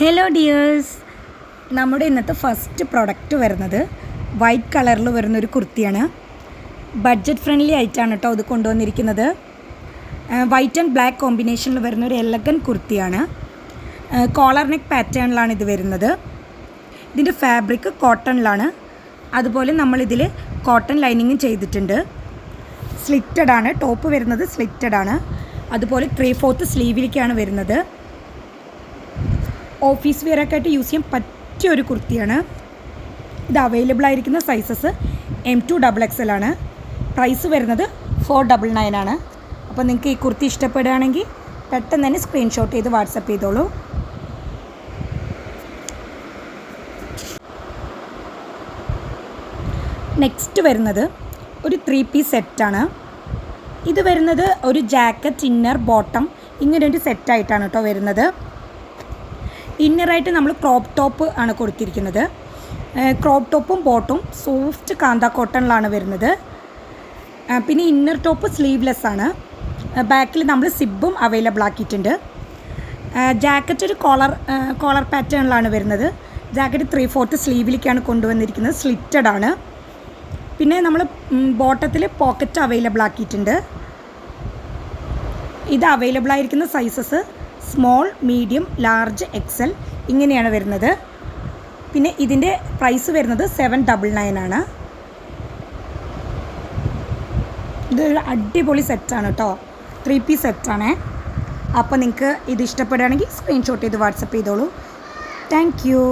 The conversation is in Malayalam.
ഹലോ ഡിയേഴ്സ്, നമ്മുടെ ഇന്നത്തെ ഫസ്റ്റ് പ്രൊഡക്റ്റ് വരുന്നത് വൈറ്റ് കളറിൽ വരുന്നൊരു കുർത്തിയാണ്. ബഡ്ജറ്റ് ഫ്രണ്ട്ലി ആയിട്ടാണ് കേട്ടോ ഇത് കൊണ്ടുവന്നിരിക്കുന്നത്. വൈറ്റ് ആൻഡ് ബ്ലാക്ക് കോമ്പിനേഷനിൽ വരുന്നൊരു എലഗൻ കുർത്തിയാണ്. കോളർ നെക്ക് പാറ്റേണിലാണ് ഇത് വരുന്നത്. ഇതിൻ്റെ ഫാബ്രിക് കോട്ടണിലാണ്. അതുപോലെ നമ്മളിതിൽ കോട്ടൺ ലൈനിങ്ങും ചെയ്തിട്ടുണ്ട്. സ്ലിറ്റഡ് ആണ്, ടോപ്പ് വരുന്നത് സ്ലിറ്റഡ് ആണ്. അതുപോലെ 3/4 സ്ലീവിലേക്കാണ് വരുന്നത്. ഓഫീസ് വെയറൊക്കെ ആയിട്ട് യൂസ് ചെയ്യാൻ പറ്റിയ ഒരു കുർത്തിയാണ്. ഇത് അവൈലബിൾ ആയിരിക്കുന്ന സൈസസ് M2 XXL ആണ്. പ്രൈസ് വരുന്നത് 499 ആണ്. അപ്പോൾ നിങ്ങൾക്ക് ഈ കുർത്തി ഇഷ്ടപ്പെടുകയാണെങ്കിൽ പെട്ടെന്ന് തന്നെ സ്ക്രീൻഷോട്ട് ചെയ്ത് വാട്സപ്പ് ചെയ്തോളൂ. നെക്സ്റ്റ് വരുന്നത് ഒരു 3 പീസ് സെറ്റാണ്. ഇത് വരുന്നത് ഒരു ജാക്കറ്റ്, ഇന്നർ, ബോട്ടം ഇങ്ങനെ ഒരു സെറ്റായിട്ടാണ് കേട്ടോ വരുന്നത്. ഇന്നറായിട്ട് നമ്മൾ ക്രോപ്പ് ടോപ്പ് ആണ് കൊടുത്തിരിക്കുന്നത്. ക്രോപ്പ് ടോപ്പും ബോട്ടും സോഫ്റ്റ് കാന്ത കോട്ടണിലാണ് വരുന്നത്. പിന്നെ ഇന്നർ ടോപ്പ് സ്ലീവ്ലെസ് ആണ്. ബാക്കിൽ നമ്മൾ സിബും അവൈലബിൾ ആക്കിയിട്ടുണ്ട്. ജാക്കറ്റ് ഒരു കോളർ പാറ്റേണിലാണ് വരുന്നത്. ജാക്കറ്റ് 3/4 സ്ലീവിലേക്കാണ് കൊണ്ടുവന്നിരിക്കുന്നത്. സ്ലിറ്റഡ് ആണ്. പിന്നെ നമ്മൾ ബോട്ടത്തിൽ പോക്കറ്റ് അവൈലബിൾ ആക്കിയിട്ടുണ്ട്. ഇത് അവൈലബിൾ ആയിരിക്കുന്ന sizes small, medium, large, XL ഇങ്ങനെയാണ് വരുന്നത്. പിന്നെ ഇതിൻ്റെ പ്രൈസ് വരുന്നത് 799 ആണ്. ഇതൊരു അടിപൊളി സെറ്റാണ് കേട്ടോ. 3 പീസ് സെറ്റാണ്. അപ്പോൾ നിങ്ങൾക്ക് ഇത് ഇഷ്ടപ്പെടുകയാണെങ്കിൽ സ്ക്രീൻഷോട്ട് ചെയ്ത് വാട്സപ്പ് ചെയ്തോളൂ. Thank you.